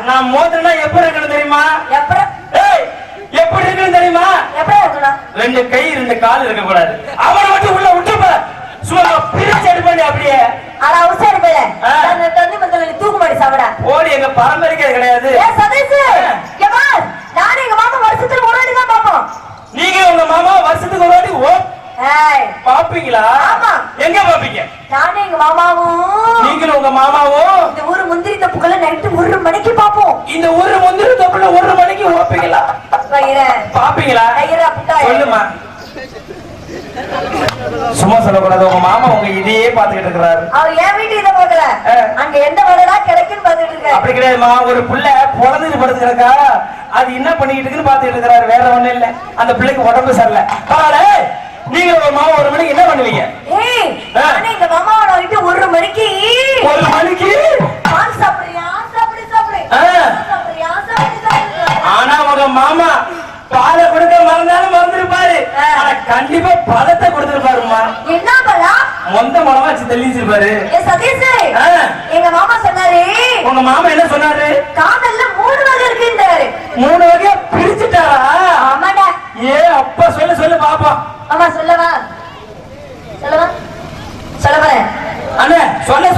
நான் மோதிரனா எப்படி இருக்கணும் தெரியுமா? எப்படி இருக்கணும் தெரியுமா? ரெண்டு கை ரெண்டு கால் இருக்க கூடாது. அவனை மட்டும் உள்ள விட்டுப்ப சும்மா பிரிச்சு எடுப்பேன் அப்படியே. ஆனா அவசரம் இல்ல. அந்த தண்ணி மத்தல தூக்கு மாடி சாவடா. ஓடி எங்க பரம்பரைக்கே கிடையாது. சதீஷ் ஏமா நானே எங்க மாமா வருஷத்துக்கு ஒரு வாட்டி தான் பாப்போம். நீங்க உங்க மாமா வருஷத்துக்கு ஒரு வாட்டி பாப்பீங்களா? ஆமா. எங்க பாப்பீங்க? நானே எங்க மாமாவும் நீங்களும் உங்க மாமாவும் இந்த ஊரு முந்திரி தப்புக்குள்ள நைட்டு 1 மணிக்கு பாப்போம். இந்த ஊரு முந்திரி தப்புல 1 மணிக்கு ஓப்பீங்களா? பாப்பீங்களா? சொல்லுமா. சும்மா சொல்லக்கூடாது. உங்க மாமா உங்க இதையே பாத்துக்கிட்டு இருக்கிறாரு. அவர் என் வீட்டு இதை பார்க்கல, அங்க எந்த வடலா கிடைக்குன்னு பாத்துட்டு இருக்காரு. அப்படி கிடையாதுமா. ஒரு புள்ள பொழந்துட்டு படுத்துக்கிறக்கா அது என்ன பண்ணிக்கிட்டு இருக்குன்னு பாத்துக்கிட்டு இருக்கிறாரு. வேற ஒண்ணு இல்ல. அந்த பிள்ளைக்கு உடம்பு சரியில்லை. நீங்க ஒரு மாமா 1 மணிக்கு என்ன பண்ணுவீங்க? நானே எங்க மாமாவோட வீட்டு 1 மணிக்கு பால் சாப்பிடுறியா? ஆனா உங்க மாமா பாலை கொடுக்க மறந்தாலும் மறந்துருப்பாரு. ஆனா கண்டிப்பா பழத்தை கொடுத்துருப்பாருமா. என்ன பழம்? மொந்த மொளவா வச்சு தெளிச்சிருப்பாரு. சதீஷ் எங்க மாமா சொன்னாரு. உங்க மாமா என்ன சொன்னாரு? காதல்ல 3 வகை இருக்குன்றாரு. 3 வகையா பிரிச்சுட்டாரா? ஆமாடா. அப்பா சொல்லு பாப்போம். ஆமா சொல்லவா அண்ணே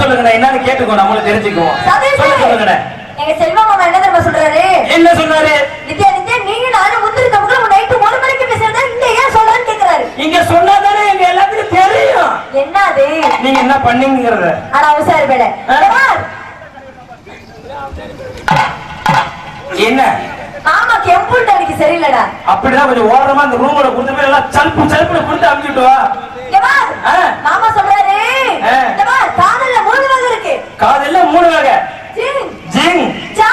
சொல்லுங்க. என்னன்னு கேட்டுக்கோ, நம்மளும் தெரிஞ்சுக்குவோம். சொல்லுங்க. எங்க செல்வா மாமா என்ன தெரியுமா சொல்றாரு? என்ன சொன்னாரு? நித்யா நீங்க நானும் முந்திரி தப்புக்குள்ள நைட்டு 1 மணிக்கு பேசுறதா இங்க ஏன் சொல்றேன்னு கேக்குறாரு. இங்க சொன்னாதானே எங்க எல்லாத்துக்கும் தெரியும். என்ன அது? நீங்க என்ன பண்ணீங்கறத. ஆனா அவசர பேட. என்ன? ஆமா கெம்புண்ட அன்னைக்கு சரியில்லடா. அப்படிதான் கொஞ்சம் ஓரமா அந்த ரூம்ல குடுத்து போய் எல்லாம் சல்பு குடுத்து அனுப்பிட்டு வா. மாமா சொல்றாரு. காதல்ல 3 வகை இருக்கு. காதல்ல 3 வகை. ஜிங் ஜிங் ஜா